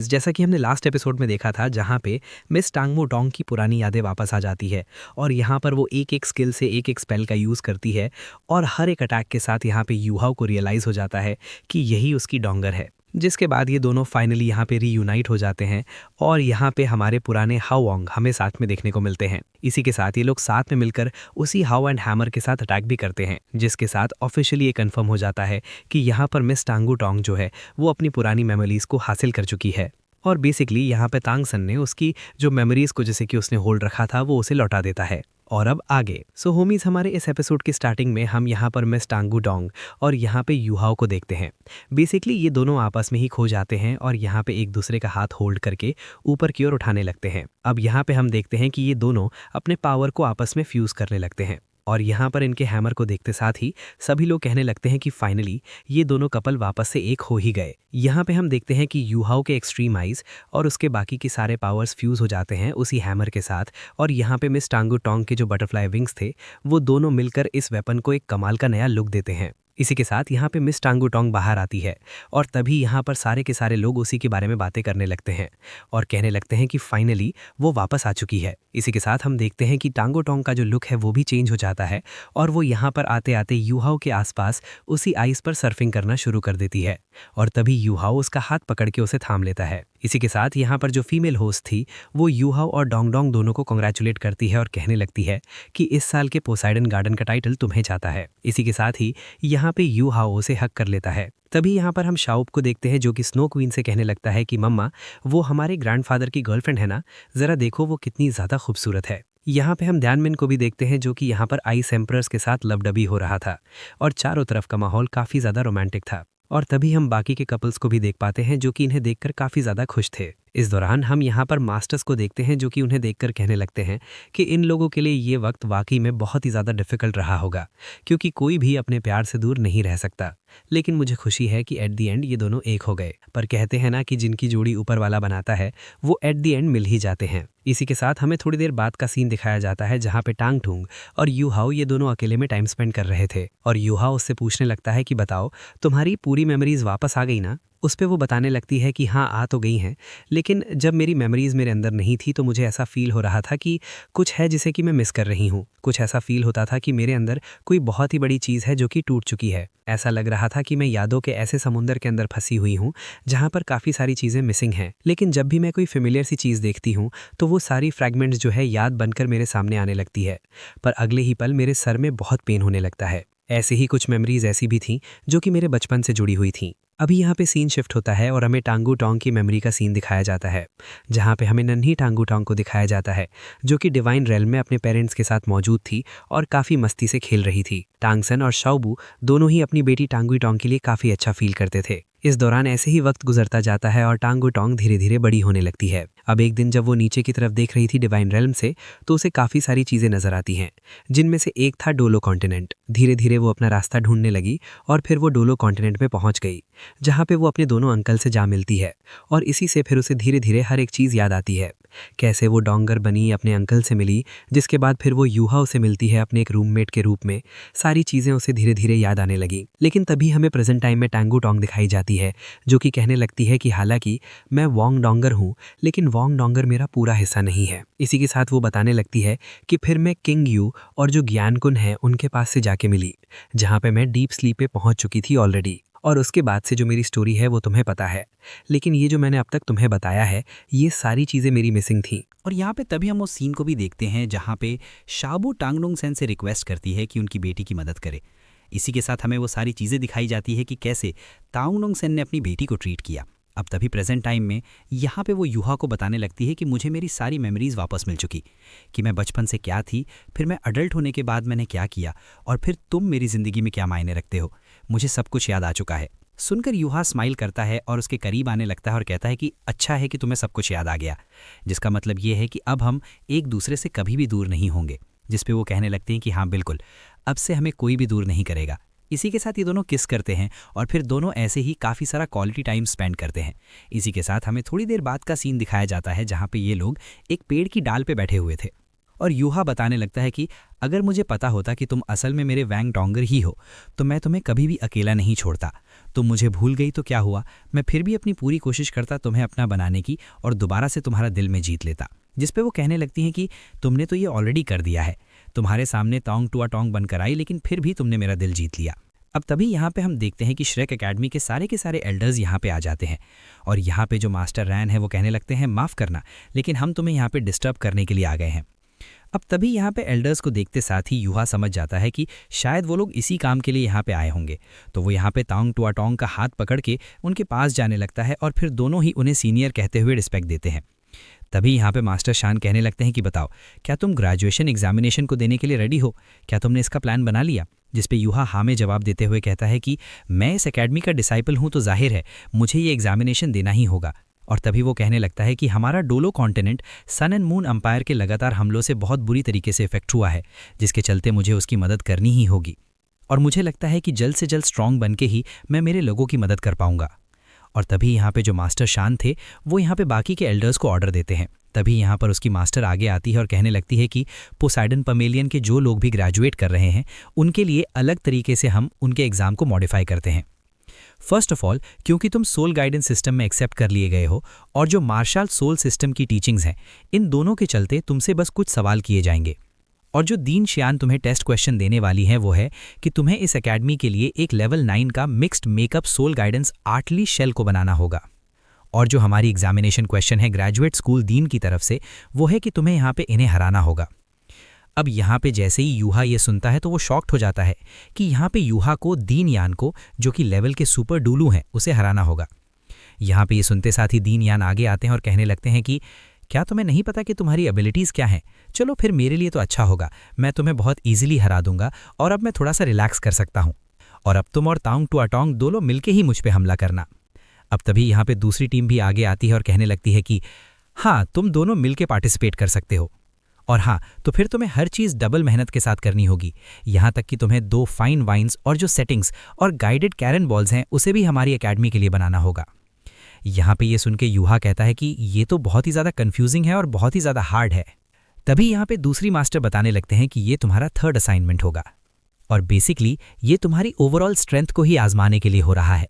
जैसा कि हमने लास्ट एपिसोड में देखा था, जहाँ पे मिस टांगमो डोंग की पुरानी यादें वापस आ जाती है और यहाँ पर वो एक एक स्किल से एक एक स्पेल का यूज़ करती है और हर एक अटैक के साथ यहाँ पे यूहाओ को रियलाइज़ हो जाता है कि यही उसकी डोंगर है। जिसके बाद ये दोनों फाइनली यहाँ पे रीयूनाइट हो जाते हैं और यहाँ पे हमारे पुराने हाओवांग हमें साथ में देखने को मिलते हैं। इसी के साथ ये लोग साथ में मिलकर उसी हाओ एंड हैमर के साथ अटैक भी करते हैं, जिसके साथ ऑफिशियली ये कंफर्म हो जाता है कि यहाँ पर मिस टांगू टोंग जो है वो अपनी पुरानी मेमोरीज को हासिल कर चुकी है। और बेसिकली यहाँ पे तांगसन ने उसकी जो मेमोरीज को जैसे कि उसने होल्ड रखा था वो उसे लौटा देता है। और अब आगे सो होमीज, हमारे इस एपिसोड की स्टार्टिंग में हम यहाँ पर मिस टांगू डोंग और यहाँ पे यूहाओ को देखते हैं। बेसिकली ये दोनों आपस में ही खो जाते हैं और यहाँ पे एक दूसरे का हाथ होल्ड करके ऊपर की ओर उठाने लगते हैं। अब यहाँ पे हम देखते हैं कि ये दोनों अपने पावर को आपस में फ्यूज करने लगते हैं और यहाँ पर इनके हैमर को देखते साथ ही सभी लोग कहने लगते हैं कि फाइनली ये दोनों कपल वापस से एक हो ही गए। यहाँ पे हम देखते हैं कि यूहाओ के एक्सट्रीम आइज और उसके बाकी के सारे पावर्स फ्यूज हो जाते हैं उसी हैमर के साथ और यहाँ पे मिस टांगू टोंग के जो बटरफ्लाई विंग्स थे वो दोनों मिलकर इस वेपन को एक कमाल का नया लुक देते हैं। इसी के साथ यहाँ पे मिस टांगू टोंग बाहर आती है और तभी यहाँ पर सारे के सारे लोग उसी के बारे में बातें करने लगते हैं और कहने लगते हैं कि फाइनली वो वापस आ चुकी है। इसी के साथ हम देखते हैं कि टांगो टोंग का जो लुक है वो भी चेंज हो जाता है और वो यहाँ पर आते आते यूहाओ के आसपास उसी आइस पर सर्फिंग करना शुरू कर देती है और तभी यूहाओ उसका हाथ पकड़ के उसे थाम लेता है। इसी के साथ यहाँ पर जो फीमेल होस्ट थी वो यूहाओ और डोंग डोंग दोनों को कॉन्ग्रेचुलेट करती है और कहने लगती है कि इस साल के पोसाइडन गार्डन का टाइटल तुम्हें जाता है। इसी के साथ ही यहाँ पे यूहाओ उसे हक कर लेता है। तभी यहाँ पर हम शाओप को देखते हैं जो कि स्नो क्वीन से कहने लगता है कि मम्मा, वो हमारे ग्रैंडफादर की गर्लफ्रेंड है ना, जरा देखो वो कितनी ज़्यादा खूबसूरत है। यहाँ पे हम ध्यानमिन को भी देखते हैं जो कि यहाँ पर आइस एम्परर्स के साथ लवडबी हो रहा था और चारों तरफ का माहौल काफ़ी ज़्यादा रोमांटिक था। और तभी हम बाकी के कपल्स को भी देख पाते हैं जो कि इन्हें देखकर काफ़ी ज़्यादा खुश थे। इस दौरान हम यहाँ पर मास्टर्स को देखते हैं जो कि उन्हें देखकर कहने लगते हैं कि इन लोगों के लिए ये वक्त वाकई में बहुत ही ज़्यादा डिफ़िकल्ट रहा होगा क्योंकि कोई भी अपने प्यार से दूर नहीं रह सकता। लेकिन मुझे खुशी है कि एट दी एंड ये दोनों एक हो गए। पर कहते हैं ना कि जिनकी जोड़ी ऊपर वाला बनाता है वो एट दी एंड मिल ही जाते हैं। इसी के साथ हमें थोड़ी देर बाद का सीन दिखाया जाता है जहाँ पे टांग टूंग और यूहाओ ये दोनों अकेले में टाइम स्पेंड कर रहे थे और यूहाओ उससे पूछने लगता है कि बताओ, तुम्हारी पूरी मेमोरीज वापस आ गई ना। उस पे वो बताने लगती है कि हाँ, आ तो गई हैं, लेकिन जब मेरी मेमोरीज़ मेरे अंदर नहीं थी तो मुझे ऐसा फ़ील हो रहा था कि कुछ है जिसे कि मैं मिस कर रही हूँ। कुछ ऐसा फ़ील होता था कि मेरे अंदर कोई बहुत ही बड़ी चीज़ है जो कि टूट चुकी है। ऐसा लग रहा था कि मैं यादों के ऐसे समुंदर के अंदर फंसी हुई हूँ जहाँ पर काफ़ी सारी चीज़ें मिसिंग हैं। लेकिन जब भी मैं कोई फेमिलियर सी चीज़ देखती हूँ तो वो सारी फ्रैगमेंट्स जो है याद बनकर मेरे सामने आने लगती है, पर अगले ही पल मेरे सर में बहुत पेन होने लगता है। ऐसे ही कुछ मेमोरीज ऐसी भी थीं जो कि मेरे बचपन से जुड़ी हुई थीं। अभी यहाँ पे सीन शिफ्ट होता है और हमें टांगू टोंग की मेमोरी का सीन दिखाया जाता है जहाँ पे हमें नन्ही टांगू टोंग को दिखाया जाता है जो कि डिवाइन रेल में अपने पेरेंट्स के साथ मौजूद थी और काफ़ी मस्ती से खेल रही थी। टांगसन और शाओबू दोनों ही अपनी बेटी टांगू टोंग के लिए काफ़ी अच्छा फील करते थे। इस दौरान ऐसे ही वक्त गुजरता जाता है और टांगू टोंग धीरे धीरे बड़ी होने लगती है। अब एक दिन जब वो नीचे की तरफ देख रही थी डिवाइन रेल्म से तो उसे काफ़ी सारी चीज़ें नजर आती हैं जिनमें से एक था डोलो कॉन्टिनेंट। धीरे धीरे वो अपना रास्ता ढूंढने लगी और फिर वो डोलो कॉन्टिनेंट में पहुंच गई जहाँ पे वो अपने दोनों अंकल से जा मिलती है और इसी से फिर उसे धीरे धीरे हर एक चीज़ याद आती है। कैसे वो डोंगर बनी, अपने अंकल से मिली, जिसके बाद फिर वो यूहाओ से मिलती है अपने एक रूममेट के रूप में। सारी चीज़ें उसे धीरे धीरे याद आने लगी। लेकिन तभी हमें प्रेजेंट टाइम में टांगू टोंग दिखाई जाती है जो कि कहने लगती है कि हालांकि मैं वोंग डोंगर हूँ लेकिन वोंग डोंगर मेरा पूरा हिस्सा नहीं है। इसी के साथ वो बताने लगती है कि फिर मैं किंग यू और जो ज्ञानकुन है उनके पास से जाके मिली जहाँ पे मैं डीप स्लीप पे पहुँच चुकी थी ऑलरेडी। और उसके बाद से जो मेरी स्टोरी है वो तुम्हें पता है, लेकिन ये जो मैंने अब तक तुम्हें बताया है ये सारी चीज़ें मेरी मिसिंग थी। और यहाँ पे तभी हम उस सीन को भी देखते हैं जहाँ पे शाबू टांगडोंग सेन से रिक्वेस्ट करती है कि उनकी बेटी की मदद करे। इसी के साथ हमें वो सारी चीज़ें दिखाई जाती है कि कैसे टांगडोंग सेन ने अपनी बेटी को ट्रीट किया। अब तभी प्रेजेंट टाइम में यहाँ पे वो यूहा को बताने लगती है कि मुझे मेरी सारी मेमोरीज़ वापस मिल चुकी, कि मैं बचपन से क्या थी, फिर मैं अडल्ट होने के बाद मैंने क्या किया और फिर तुम मेरी ज़िंदगी में क्या मायने रखते हो, मुझे सब कुछ याद आ चुका है। सुनकर यूहा स्माइल करता है और उसके करीब आने लगता है और कहता है कि अच्छा है कि तुम्हें सब कुछ याद आ गया, जिसका मतलब ये है कि अब हम एक दूसरे से कभी भी दूर नहीं होंगे। जिस पे वो कहने लगते हैं कि हाँ बिल्कुल, अब से हमें कोई भी दूर नहीं करेगा। इसी के साथ ये दोनों किस करते हैं और फिर दोनों ऐसे ही काफ़ी सारा क्वालिटी टाइम स्पेंड करते हैं। इसी के साथ हमें थोड़ी देर बाद का सीन दिखाया जाता है जहाँ पे ये लोग एक पेड़ की डाल पे बैठे हुए थे और यूहा बताने लगता है कि अगर मुझे पता होता कि तुम असल में मेरे वैंग डोंगर ही हो तो मैं तुम्हें कभी भी अकेला नहीं छोड़ता। तुम मुझे भूल गई तो क्या हुआ, मैं फिर भी अपनी पूरी कोशिश करता तुम्हें अपना बनाने की और दोबारा से तुम्हारा दिल में जीत लेता। जिस पे वो कहने लगती हैं कि तुमने तो ये ऑलरेडी कर दिया है, तुम्हारे सामने टोंग टुआ टोंग बनकर आई लेकिन फिर भी तुमने मेरा दिल जीत लिया। अब तभी यहाँ पे हम देखते हैं कि श्रेक एकेडमी के सारे एल्डर्स यहाँ पे आ जाते हैं और यहाँ पे जो मास्टर रैन है वो कहने लगते हैं माफ़ करना, लेकिन हम तुम्हें यहाँ पे डिस्टर्ब करने के लिए आ गए हैं। अब तभी यहाँ पे एल्डर्स को देखते साथ ही यूहा समझ जाता है कि शायद वो लोग इसी काम के लिए यहाँ पे आए होंगे, तो वो यहाँ पे टोंग टुआ टोंग का हाथ पकड़ के उनके पास जाने लगता है और फिर दोनों ही उन्हें सीनियर कहते हुए रिस्पेक्ट देते हैं। तभी यहाँ पे मास्टर शान कहने लगते हैं कि बताओ, क्या तुम ग्रेजुएशन एग्जामिनेशन को देने के लिए रेडी हो, क्या तुमने इसका प्लान बना लिया? जिस पे यूहा हाँ में जवाब देते हुए कहता है कि मैं इस एकेडमी का डिसाइपल हूँ तो जाहिर है मुझे ये एग्जामिनेशन देना ही होगा। और तभी वो कहने लगता है कि हमारा डोलो continent sun and moon empire के लगातार हमलों से बहुत बुरी तरीके से इफेक्ट हुआ है, जिसके चलते मुझे उसकी मदद करनी ही होगी और मुझे लगता है कि जल्द से जल्द स्ट्रांग बन के ही मैं मेरे लोगों की मदद कर पाऊंगा। और तभी यहाँ पे जो मास्टर शान थे वो यहाँ पे बाकी के एल्डर्स को ऑर्डर देते हैं। तभी यहाँ पर उसकी मास्टर आगे आती है और कहने लगती है कि पोसाइडन पमेलियन के जो लोग भी ग्रेजुएट कर रहे हैं उनके लिए अलग तरीके से हम उनके एग्ज़ाम को मॉडिफाई करते हैं। फर्स्ट ऑफ ऑल, क्योंकि तुम सोल गाइडेंस सिस्टम में एक्सेप्ट कर लिए गए हो और जो मार्शल सोल सिस्टम की टीचिंग्स हैं, इन दोनों के चलते तुमसे बस कुछ सवाल किए जाएंगे और जो दीन शियान तुम्हें टेस्ट क्वेश्चन देने वाली है वो है कि तुम्हें इस एकेडमी के लिए एक लेवल 9 का मिक्स्ड मेकअप सोल गाइडेंस आर्टली शेल को बनाना होगा। और जो हमारी एग्जामिनेशन क्वेश्चन है ग्रेजुएट स्कूल दीन की तरफ से वो है कि तुम्हें यहाँ पे इन्हें हराना होगा। अब यहाँ पे जैसे ही यूहा ये सुनता है तो वो शॉक्ड हो जाता है कि यहाँ पे यूहा को दीन यान को, जो कि लेवल के सुपर डूलू हैं, उसे हराना होगा। यहाँ पे ये सुनते साथ ही दीन यान आगे आते हैं और कहने लगते हैं कि क्या तुम्हें नहीं पता कि तुम्हारी एबिलिटीज़ क्या हैं? चलो फिर मेरे लिए तो अच्छा होगा, मैं तुम्हें बहुत ईजिली हरा दूंगा और अब मैं थोड़ा सा रिलैक्स कर सकता हूँ और अब तुम और टोंग टुआ टोंग दोनों मिलके ही मुझ पे हमला करना। अब तभी यहाँ पे दूसरी टीम भी आगे आती है और कहने लगती है कि हाँ, तुम दोनों मिलके पार्टिसिपेट कर सकते हो और हाँ, तो फिर तुम्हें हर चीज़ डबल मेहनत के साथ करनी होगी, यहाँ तक कि तुम्हें 2 फाइन वाइन्स और जो सेटिंग्स और गाइडेड कैरन बॉल्स हैं उसे भी हमारी एकेडमी के लिए बनाना होगा। यहाँ पे ये सुन के यूहा कहता है कि ये तो बहुत ही ज़्यादा कन्फ्यूजिंग है और बहुत ही ज़्यादा हार्ड है। तभी यहाँ पे दूसरी मास्टर बताने लगते हैं कि ये तुम्हारा 3rd असाइनमेंट होगा और बेसिकली ये तुम्हारी ओवरऑल स्ट्रेंथ को ही आजमाने के लिए हो रहा है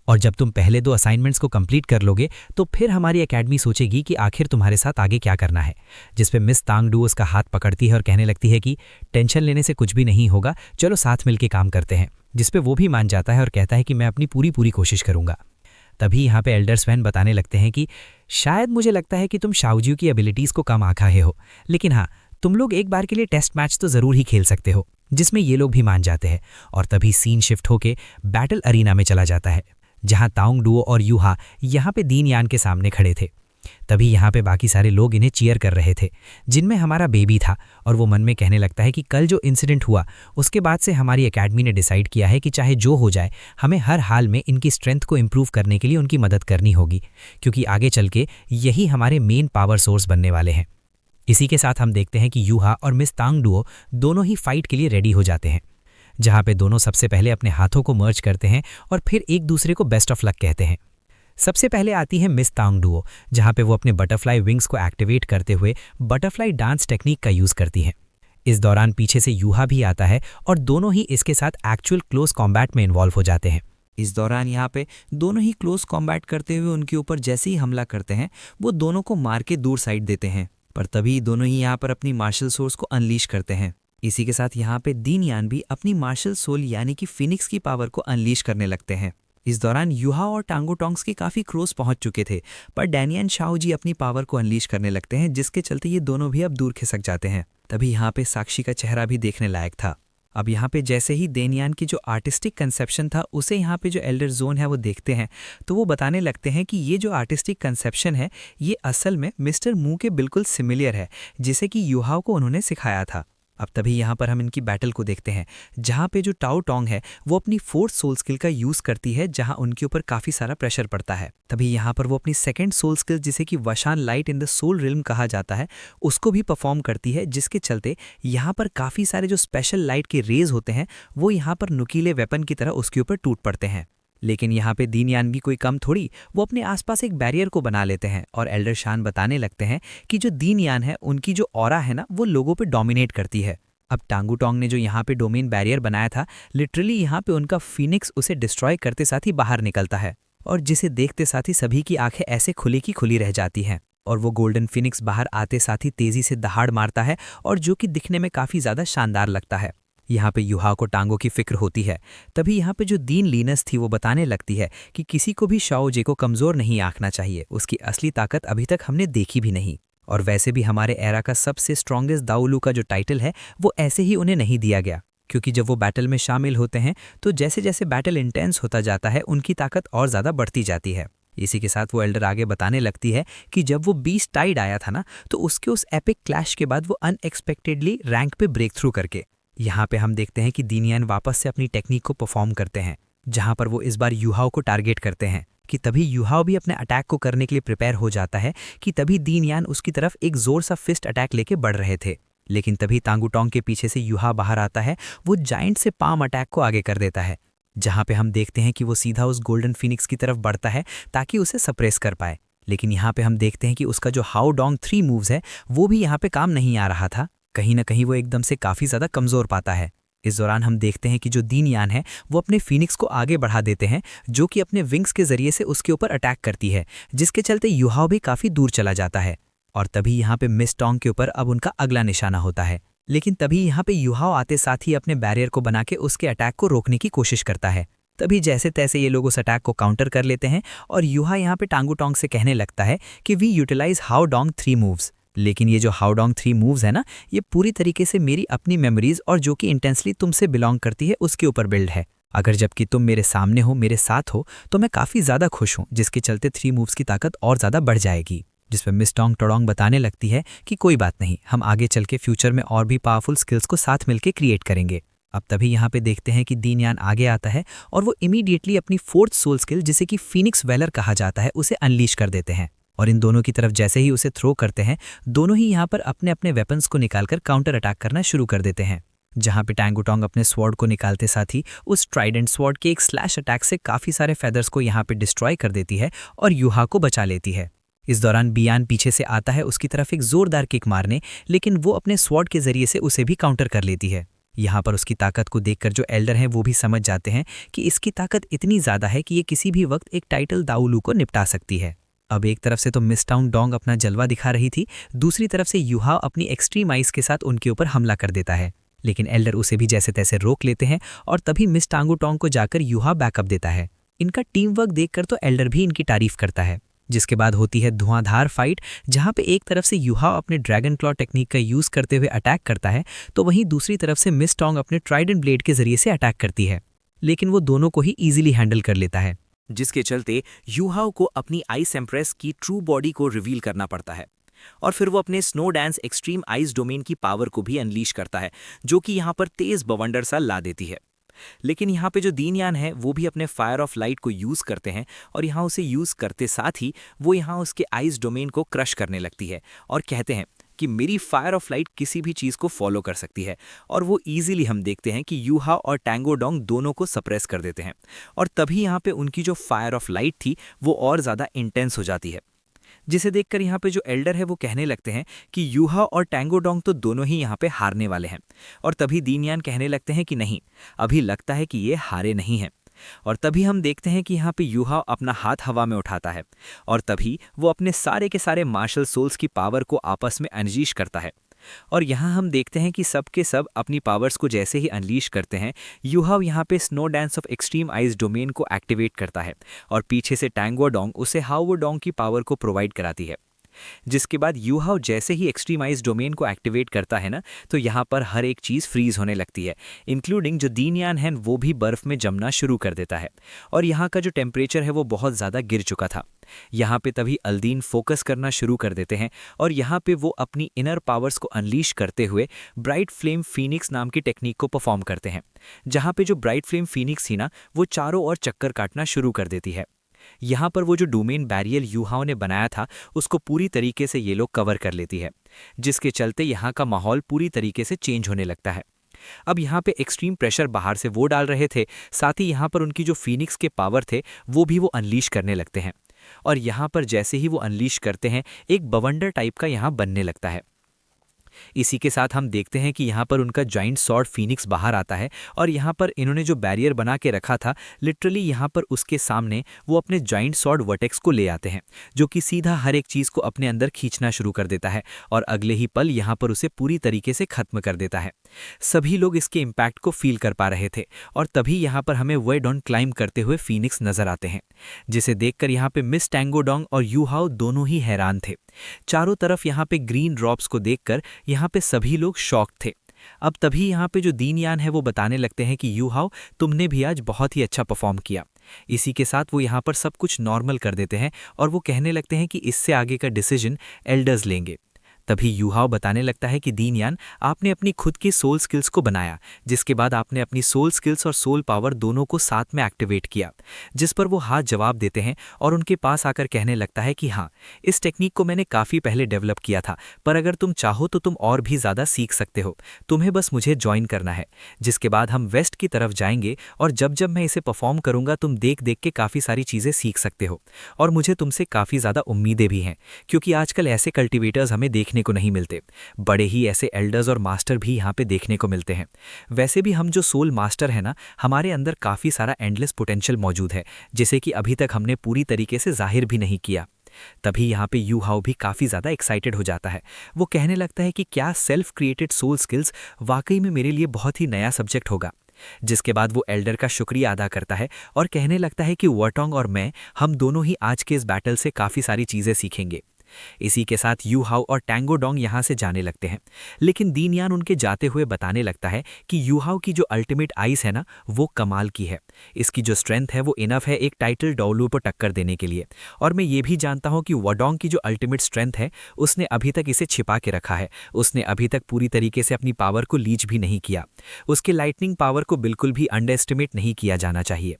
और जब तुम पहले 2 असाइनमेंट्स को कंप्लीट कर लोगे तो फिर हमारी एकेडमी सोचेगी कि आखिर तुम्हारे साथ आगे क्या करना है। जिस पे मिस तांग डू उसका हाथ पकड़ती है और कहने लगती है कि टेंशन लेने से कुछ भी नहीं होगा, चलो साथ मिलके काम करते हैं। जिस पे वो भी मान जाता है और कहता है कि मैं अपनी पूरी कोशिश करूंगा। तभी यहाँ पे एल्डर स्वैन बताने लगते हैं कि शायद मुझे लगता है कि तुम शाओजियो की एबिलिटीज़ को कम आंका हो, लेकिन हाँ, तुम लोग एक बार के लिए टेस्ट मैच तो ज़रूर ही खेल सकते हो। जिसमें ये लोग भी मान जाते हैं और तभी सीन शिफ्ट होके बैटल अरीना में चला जाता है जहां तांग डुओ और यूहा यहाँ पे दीन यान के सामने खड़े थे। तभी यहाँ पे बाकी सारे लोग इन्हें चीयर कर रहे थे, जिनमें हमारा बेबी था और वो मन में कहने लगता है कि कल जो इंसिडेंट हुआ उसके बाद से हमारी एकेडमी ने डिसाइड किया है कि चाहे जो हो जाए हमें हर हाल में इनकी स्ट्रेंथ को इम्प्रूव करने के लिए उनकी मदद करनी होगी, क्योंकि आगे चल के यही हमारे मेन पावर सोर्स बनने वाले हैं। इसी के साथ हम देखते हैं कि यूहा और मिस तांग डुओ दोनों ही फाइट के लिए रेडी हो जाते हैं, जहाँ पे दोनों सबसे पहले अपने हाथों को मर्ज करते हैं और फिर एक दूसरे को बेस्ट ऑफ लक कहते हैं। सबसे पहले आती है मिस तांग डुओ, जहाँ पे वो अपने बटरफ्लाई विंग्स को एक्टिवेट करते हुए बटरफ्लाई डांस टेक्निक का यूज़ करती हैं। इस दौरान पीछे से यूहा भी आता है और दोनों ही इसके साथ एक्चुअल क्लोज कॉम्बैट में इन्वॉल्व हो जाते हैं। इस दौरान यहाँ पे दोनों ही क्लोज कॉम्बैट करते हुए उनके ऊपर जैसे ही हमला करते हैं वो दोनों को मार के दूर साइड देते हैं, पर तभी दोनों ही यहाँ पर अपनी मार्शल सोर्स को अनलीश करते हैं। इसी के साथ यहाँ पे दीन यान भी अपनी मार्शल सोल यानी कि फिनिक्स की पावर को अनलीश करने लगते हैं। इस दौरान यूहा और टांगो टोंग्स के काफ़ी क्लोज पहुंच चुके थे, पर डैनियन शाओ जी अपनी पावर को अनलीश करने लगते हैं, जिसके चलते ये दोनों भी अब दूर खिसक जाते हैं। तभी यहाँ पे साक्षी का चेहरा भी देखने लायक था। अब यहाँ पे जैसे ही देनियान की जो आर्टिस्टिक कंसेप्शन था उसे यहाँ पे जो एल्डर जोन है वो देखते हैं, तो वो बताने लगते हैं कि ये जो आर्टिस्टिक कंसेप्शन है ये असल में मिस्टर मू के बिल्कुल सिमिलियर है, जिसे कि यूहाओ को उन्होंने सिखाया था। अब तभी यहाँ पर हम इनकी बैटल को देखते हैं, जहाँ पे जो टाओ टोंग है वो अपनी 4th सोल स्किल का यूज़ करती है, जहाँ उनके ऊपर काफ़ी सारा प्रेशर पड़ता है। तभी यहाँ पर वो अपनी 2nd सोल स्किल, जिसे कि वशान light in the soul realm कहा जाता है, उसको भी परफॉर्म करती है, जिसके चलते यहाँ पर काफ़ी सारे जो स्पेशल लाइट के रेज होते हैं वो यहाँ पर नुकीले वेपन की तरह उसके ऊपर टूट पड़ते हैं। लेकिन यहाँ पे दीन यान भी कोई कम थोड़ी, वो अपने आसपास एक बैरियर को बना लेते हैं और एल्डर शान बताने लगते हैं कि जो दीन यान है उनकी जो ऑरा है ना वो लोगों पे डोमिनेट करती है। अब टांगू टोंग ने जो यहाँ पे डोमेन बैरियर बनाया था, लिटरली यहाँ पे उनका फीनिक्स उसे डिस्ट्रॉय करते साथ ही बाहर निकलता है और जिसे देखते साथ ही सभी की आंखें ऐसे खुली की खुली रह जाती हैं। और वो गोल्डन फिनिक्स बाहर आते साथ ही तेजी से दहाड़ मारता है और जो कि दिखने में काफ़ी ज़्यादा शानदार लगता है। यहाँ पे युहा को टांगों की फिक्र होती है। तभी यहाँ पे जो दीन लीनस थी वो बताने लगती है कि किसी को भी शाओ जे को कमज़ोर नहीं आंकना चाहिए, उसकी असली ताकत अभी तक हमने देखी भी नहीं। और वैसे भी हमारे एरा का सबसे स्ट्रॉन्गेस्ट दाऊलू का जो टाइटल है वो ऐसे ही उन्हें नहीं दिया गया, क्योंकि जब वो बैटल में शामिल होते हैं तो जैसे जैसे बैटल इंटेंस होता जाता है उनकी ताकत और ज़्यादा बढ़ती जाती है। इसी के साथ वो एल्डर आगे बताने लगती है कि जब वो बीस्ट टाइड आया था ना, तो उसके उस एपिक क्लैश के बाद वो अनएक्सपेक्टेडली रैंक पे ब्रेक थ्रू करके यहाँ पे हम देखते हैं कि दीन यान वापस से अपनी टेक्निक को परफॉर्म करते हैं, जहाँ पर वो इस बार युहाओ को टारगेट करते हैं कि तभी युहाओ भी अपने अटैक को करने के लिए प्रिपेयर हो जाता है कि तभी दीन यान उसकी तरफ एक जोर सा फिस्ट अटैक लेके बढ़ रहे थे। लेकिन तभी तांगू टोंग के पीछे से युहा बाहर आता है, वो जाइंट से पाम अटैक को आगे कर देता है, जहाँ पे हम देखते हैं कि वो सीधा उस गोल्डन फिनिक्स की तरफ बढ़ता है ताकि उसे सप्रेस कर पाए। लेकिन यहाँ पे हम देखते हैं कि उसका जो हाउ डोंग 3 मूव्स है वो भी यहाँ पे काम नहीं आ रहा था। कहीं ना कहीं वो एकदम से काफ़ी ज़्यादा कमज़ोर पाता है। इस दौरान हम देखते हैं कि जो दीन यान है वो अपने फिनिक्स को आगे बढ़ा देते हैं, जो कि अपने विंग्स के जरिए से उसके ऊपर अटैक करती है, जिसके चलते युहाओ भी काफ़ी दूर चला जाता है। और तभी यहाँ पे मिस टोंग के ऊपर अब उनका अगला निशाना होता है। लेकिन तभी यहाँ पे युहाओ आते साथ ही अपने बैरियर को बना के उसके अटैक को रोकने की कोशिश करता है। तभी जैसे तैसे ये लोग उस अटैक को काउंटर कर लेते हैं और युहा यहाँ पे टांगू टोंग से कहने लगता है कि वी यूटिलाइज हाउ डोंग 3 मूव्स। लेकिन ये जो हाउ डोंग 3 मूव्स है ना, ये पूरी तरीके से मेरी अपनी मेमोरीज और जो कि इंटेंसली तुमसे बिलोंग करती है उसके ऊपर बिल्ड है। अगर जबकि तुम मेरे सामने हो, मेरे साथ हो, तो मैं काफ़ी ज़्यादा खुश हूँ, जिसके चलते 3 मूव्स की ताकत और ज़्यादा बढ़ जाएगी। जिस पर मिस टोंग टोडोंग बताने लगती है कि कोई बात नहीं, हम आगे चल के फ्यूचर में और भी पावरफुल स्किल्स को साथ मिलकर क्रिएट करेंगे। अब तभी यहाँ पे देखते हैं कि दीन यान आगे आता है और वो इमीडिएटली अपनी 4th सोल स्किल, जिसे कि फीनिक्स वेलर कहा जाता है, उसे अनलीश कर देते हैं। और इन दोनों की तरफ जैसे ही उसे थ्रो करते हैं, दोनों ही यहाँ पर अपने अपने वेपन्स को निकालकर काउंटर अटैक करना शुरू कर देते हैं। जहाँ पे टांगू टोंग अपने स्वॉर्ड को निकालते साथ ही उस ट्राइडेंट स्वॉर्ड के एक स्लैश अटैक से काफ़ी सारे फेदर्स को यहाँ पे डिस्ट्रॉय कर देती है और युहा को बचा लेती है। इस दौरान बियान पीछे से आता है उसकी तरफ एक जोरदार किक मारने, लेकिन वो अपने स्वॉर्ड के जरिए से उसे भी काउंटर कर लेती है। यहाँ पर उसकी ताकत को देखकर जो एल्डर हैं वो भी समझ जाते हैं कि इसकी ताकत इतनी ज़्यादा है कि ये किसी भी वक्त एक टाइटल दाऊलू को निपटा सकती है। अब एक तरफ से तो मिस टाउन डोंग अपना जलवा दिखा रही थी, दूसरी तरफ से युहा अपनी एक्सट्रीम आइज के साथ उनके ऊपर हमला कर देता है। लेकिन एल्डर उसे भी जैसे तैसे रोक लेते हैं और तभी मिस टांगू टोंग को जाकर युहा बैकअप देता है। इनका टीम वर्क देखकर तो एल्डर भी इनकी तारीफ करता है। जिसके बाद होती है धुआंधार फाइट, जहां पे एक तरफ से युहा अपने ड्रैगन क्लॉ टेक्निक का यूज करते हुए अटैक करता है, तो वहीं दूसरी तरफ से मिस टोंग अपने ट्राइडेंट ब्लेड के जरिए से अटैक करती है। लेकिन वो दोनों को ही ईजिली हैंडल कर लेता है, जिसके चलते युहाओ को अपनी आइस एम्प्रेस की ट्रू बॉडी को रिवील करना पड़ता है और फिर वो अपने snow dance extreme ice domain की पावर को भी अनलीश करता है, जो कि यहाँ पर तेज बवंडर सा ला देती है। लेकिन यहाँ पे जो दीन यान है वो भी अपने फायर ऑफ लाइट को यूज़ करते हैं और यहाँ उसे यूज़ करते साथ ही वो यहाँ उसके आइस डोमेन को क्रश करने लगती है और कहते हैं कि मेरी फायर ऑफ लाइट किसी भी चीज़ को फॉलो कर सकती है। और वो ईजिली हम देखते हैं कि युहा और टांगो डोंग दोनों को सप्रेस कर देते हैं और तभी यहाँ पे उनकी जो फायर ऑफ लाइट थी वो और ज़्यादा इंटेंस हो जाती है, जिसे देखकर यहाँ पे जो एल्डर है वो कहने लगते हैं कि युहा और टांगो डोंग तो दोनों ही यहाँ पे हारने वाले हैं। और तभी दीन यान कहने लगते हैं कि नहीं, अभी लगता है कि ये हारे नहीं हैं। और तभी हम देखते हैं कि यहाँ पे युहा अपना हाथ हवा में उठाता है और तभी वो अपने सारे के सारे मार्शल सोल्स की पावर को आपस में अनलीश करता है। और यहाँ हम देखते हैं कि सब के सब अपनी पावर्स को जैसे ही अनलीश करते हैं, युहा यहाँ पे snow dance of extreme ice domain को एक्टिवेट करता है और पीछे से टांगो डोंग उसे हाओ डोंग की पावर को प्रोवाइड कराती है। जिसके बाद युहा जैसे ही एक्सट्रीम आइस डोमेन को एक्टिवेट करता है ना, तो यहाँ पर हर एक चीज़ फ्रीज होने लगती है, इंक्लूडिंग जो दीन यान है वो भी बर्फ़ में जमना शुरू कर देता है और यहाँ का जो टेम्परेचर है वो बहुत ज़्यादा गिर चुका था। यहाँ पे तभी अल्दीन फोकस करना शुरू कर देते हैं और यहाँ पे वो अपनी इनर पावर्स को अनलीश करते हुए ब्राइट फ्लेम फीनिक्स नाम की टेक्निक को परफॉर्म करते हैं, जहाँ पे जो ब्राइट फ्लेम फीनिक्स थी ना वो चारों ओर चक्कर काटना शुरू कर देती है। यहाँ पर वो जो डोमेन बैरियर युहाओं ने बनाया था उसको पूरी तरीके से ये लोग कवर कर लेती है, जिसके चलते यहाँ का माहौल पूरी तरीके से चेंज होने लगता है। अब यहाँ पे एक्सट्रीम प्रेशर बाहर से वो डाल रहे थे, साथ ही यहाँ पर उनकी जो फीनिक्स के पावर थे वो भी वो अनलीश करने लगते हैं। और यहाँ पर जैसे ही वो अनलीश करते हैं, एक बवंडर टाइप का यहाँ बनने लगता है। इसी के साथ हम देखते हैं कि यहाँ पर उनका जाइंट सॉर्ड फीनिक्स बाहर आता है, और यहाँ पर इन्होंने जो बैरियर बना के रखा था, लिटरली यहाँ पर उसके सामने वो अपने जाइंट सॉर्ड वर्टेक्स को ले आते हैं, जो कि सीधा हर एक चीज़ को अपने अंदर खींचना शुरू कर देता है और अगले ही पल यहाँ पर उसे पूरी तरीके से खत्म कर देता है। सभी लोग इसके इम्पैक्ट को फील कर पा रहे थे, और तभी यहाँ पर हमें वेडॉन क्लाइंब करते हुए फीनिक्स नजर आते हैं, जिसे देखकर यहाँ पे मिस टैंगोडोंग और यूहाओ दोनों ही हैरान थे। चारों तरफ यहाँ पे ग्रीन ड्रॉप्स को देखकर यहाँ पे सभी लोग शॉक थे। अब तभी यहाँ पे जो दीन यान है वो बताने लगते हैं कि यूहाओ, तुमने भी आज बहुत ही अच्छा परफॉर्म किया। इसी के साथ वो यहाँ पर सब कुछ नॉर्मल कर देते हैं और वो कहने लगते हैं कि इससे आगे का डिसीजन एल्डर्स लेंगे। तभी यूहाओ बताने लगता है कि दीन यान, आपने अपनी खुद की सोल स्किल्स को बनाया, जिसके बाद आपने अपनी सोल स्किल्स और सोल पावर दोनों को साथ में एक्टिवेट किया, जिस पर वो हाथ जवाब देते हैं और उनके पास आकर कहने लगता है कि हाँ, इस टेक्निक को मैंने काफ़ी पहले डेवलप किया था, पर अगर तुम चाहो तो तुम और भी ज़्यादा सीख सकते हो, तुम्हें बस मुझे ज्वाइन करना है। जिसके बाद हम वेस्ट की तरफ जाएंगे और जब जब मैं इसे परफॉर्म करूँगा तुम देख देख के काफ़ी सारी चीज़ें सीख सकते हो, और मुझे तुमसे काफ़ी ज़्यादा उम्मीदें भी हैं, क्योंकि आजकल ऐसे कल्टिवेटर्स हमें देखने को नहीं मिलते। बड़े ही ऐसे एल्डर्स और मास्टर भी यहाँ पे देखने को मिलते हैं। वैसे भी हम जो सोल मास्टर है ना, हमारे अंदर काफ़ी सारा एंडलेस पोटेंशियल मौजूद है, जिसे कि अभी तक हमने पूरी तरीके से जाहिर भी नहीं किया। तभी यहाँ पे यूहाओ भी काफ़ी ज़्यादा एक्साइटेड हो जाता है। वो कहने लगता है कि क्या सेल्फ क्रिएटेड सोल स्किल्स वाकई में मेरे लिए बहुत ही नया सब्जेक्ट होगा। जिसके बाद वो एल्डर का शुक्रिया अदा करता है और कहने लगता है कि वर्टोंग और मैं, हम दोनों ही आज के इस बैटल से काफ़ी सारी चीज़ें सीखेंगे। इसी के साथ यूहाओ और टैंगोडोंग यहाँ से जाने लगते हैं, लेकिन दीन यान उनके जाते हुए बताने लगता है कि यूहाओ की जो अल्टीमेट आइस है ना, वो कमाल की है। इसकी जो स्ट्रेंथ है वो इनफ है एक टाइटल डाउलू पर टक्कर देने के लिए, और मैं ये भी जानता हूँ कि वडोंग की जो अल्टीमेट स्ट्रेंथ है उसने अभी तक इसे छिपा के रखा है। उसने अभी तक पूरी तरीके से अपनी पावर को लीच भी नहीं किया। उसके लाइटनिंग पावर को बिल्कुल भी अंडर एस्टिमेट नहीं किया जाना चाहिए।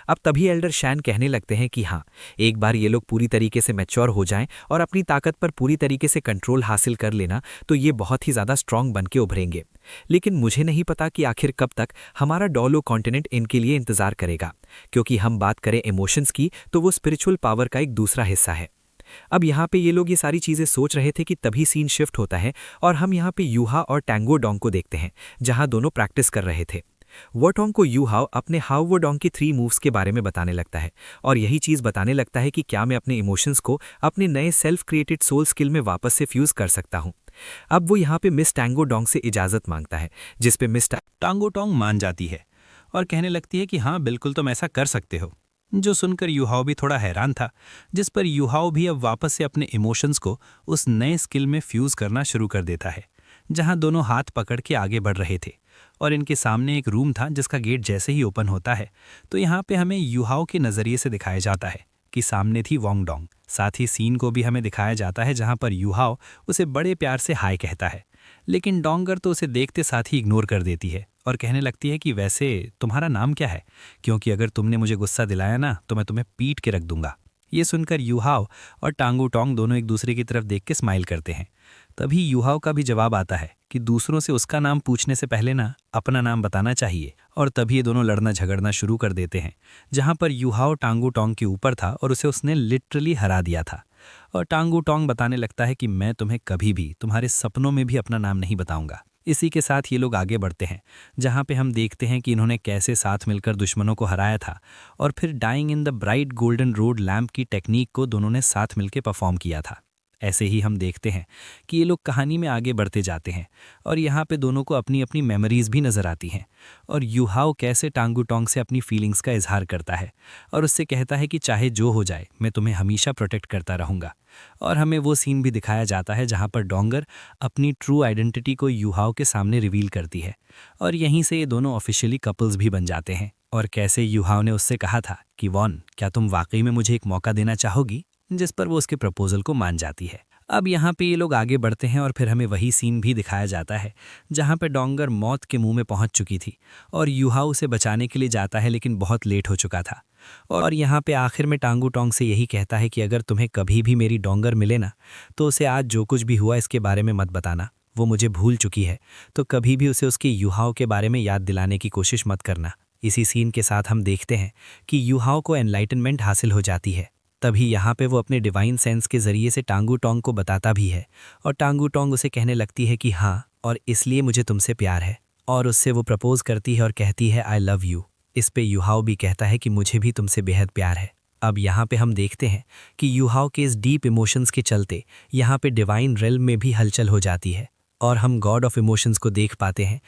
अब तभी एल्डर शैन कहने लगते हैं कि हाँ, एक बार ये लोग पूरी तरीके से मैच्योर हो जाएं और अपनी ताकत पर पूरी तरीके से कंट्रोल हासिल कर लेना, तो ये बहुत ही ज़्यादा स्ट्रांग बन के उभरेंगे। लेकिन मुझे नहीं पता कि आखिर कब तक हमारा डॉलो कॉन्टिनेंट इनके लिए इंतज़ार करेगा, क्योंकि हम बात करें इमोशंस की तो वो स्पिरिचुअल पावर का एक दूसरा हिस्सा है। अब यहाँ पे ये लोग ये सारी चीज़ें सोच रहे थे कि तभी सीन शिफ्ट होता है और हम यहाँ पे यूहा और टैंगोडोंग को देखते हैं, जहाँ दोनों प्रैक्टिस कर रहे थे। वर्टोंग को यूहाओ अपने हाउ वर्डोंग की 3 मूव्स के बारे में बताने लगता है, और यही चीज़ बताने लगता है कि क्या मैं अपने इमोशंस को अपने नए सेल्फ क्रिएटेड सोल स्किल में वापस से फ्यूज़ कर सकता हूँ। अब वो यहाँ पे मिस टैंगोडोंग से इजाज़त मांगता है, जिस पे मिस टांगोटोंग मान जाती है और कहने लगती है कि हाँ बिल्कुल तुम ऐसा कर सकते हो। जो सुनकर यूहाओ भी थोड़ा हैरान था, जिस पर यूहाओ भी अब वापस से अपने इमोशंस को उस नए स्किल में फ्यूज़ करना शुरू कर देता है, जहाँ दोनों हाथ पकड़ के आगे बढ़ रहे थे। और इनके सामने एक रूम था जिसका गेट जैसे ही ओपन होता है तो यहाँ पे हमें यूहाओ के नज़रिए से दिखाया जाता है कि सामने थी वोंगडोंग। साथ ही सीन को भी हमें दिखाया जाता है जहाँ पर यूहाओ उसे बड़े प्यार से हाय कहता है, लेकिन डोंगर तो उसे देखते साथ ही इग्नोर कर देती है और कहने लगती है कि वैसे तुम्हारा नाम क्या है, क्योंकि अगर तुमने मुझे गुस्सा दिलाया ना तो मैं तुम्हें पीट के रख दूंगा। ये सुनकर यूहाओ और टांगोटोंग दोनों एक दूसरे की तरफ देख के स्माइल करते हैं। तभी यूहाओ का भी जवाब आता है कि दूसरों से उसका नाम पूछने से पहले ना अपना नाम बताना चाहिए, और तभी ये दोनों लड़ना झगड़ना शुरू कर देते हैं, जहां पर यूहाओ टांगोटोंग के ऊपर था और उसे उसने लिटरली हरा दिया था। और टांगोटोंग बताने लगता है कि मैं तुम्हें कभी भी तुम्हारे सपनों में भी अपना नाम नहीं बताऊंगा। इसी के साथ ये लोग आगे बढ़ते हैं, जहां पे हम देखते हैं कि इन्होंने कैसे साथ मिलकर दुश्मनों को हराया था, और फिर dying in the bright golden road lamp की टेक्निक को दोनों ने साथ मिलकर परफॉर्म किया था। ऐसे ही हम देखते हैं कि ये लोग कहानी में आगे बढ़ते जाते हैं, और यहाँ पे दोनों को अपनी अपनी मेमोरीज भी नज़र आती हैं, और यूहाओ कैसे टांगोटोंग से अपनी फीलिंग्स का इजहार करता है और उससे कहता है कि चाहे जो हो जाए मैं तुम्हें हमेशा प्रोटेक्ट करता रहूँगा। और हमें वो सीन भी दिखाया जाता है जहाँ पर डोंगर अपनी ट्रू आइडेंटिटी को यूहाओ के सामने रिवील करती है, और यहीं से ये दोनों ऑफिशियली कपल्स भी बन जाते हैं। और कैसे यूहाओ ने उससे कहा था कि वॉन, क्या तुम वाकई में मुझे एक मौका देना चाहोगी, जिस पर वो उसके प्रपोजल को मान जाती है। अब यहाँ पे ये लोग आगे बढ़ते हैं और फिर हमें वही सीन भी दिखाया जाता है जहाँ पे डोंगर मौत के मुंह में पहुँच चुकी थी और यूहाओ उसे बचाने के लिए जाता है, लेकिन बहुत लेट हो चुका था। और यहाँ पे आखिर में टांगोटोंग से यही कहता है कि अगर तुम्हें कभी भी मेरी डोंगर मिले ना तो उसे आज जो कुछ भी हुआ इसके बारे में मत बताना, वो मुझे भूल चुकी है, तो कभी भी उसे उसके युहाओ के बारे में याद दिलाने की कोशिश मत करना। इसी सीन के साथ हम देखते हैं कि युहाओ को एनलाइटनमेंट हासिल हो जाती है। तभी यहाँ पे वो अपने डिवाइन सेंस के जरिए से टांगू टोंग को बताता भी है और टांगू टोंग उसे कहने लगती है कि हाँ, और इसलिए मुझे तुमसे प्यार है, और उससे वो प्रपोज करती है और कहती है आई लव यू। इस पे युहाओ भी कहता है कि मुझे भी तुमसे बेहद प्यार है। अब यहाँ पे हम देखते हैं कि युहाओ के इस डीप इमोशंस के चलते यहाँ पे डिवाइन रेल्म में भी हलचल हो जाती है और हम गॉड ऑफ इमोशंस को देख पाते हैं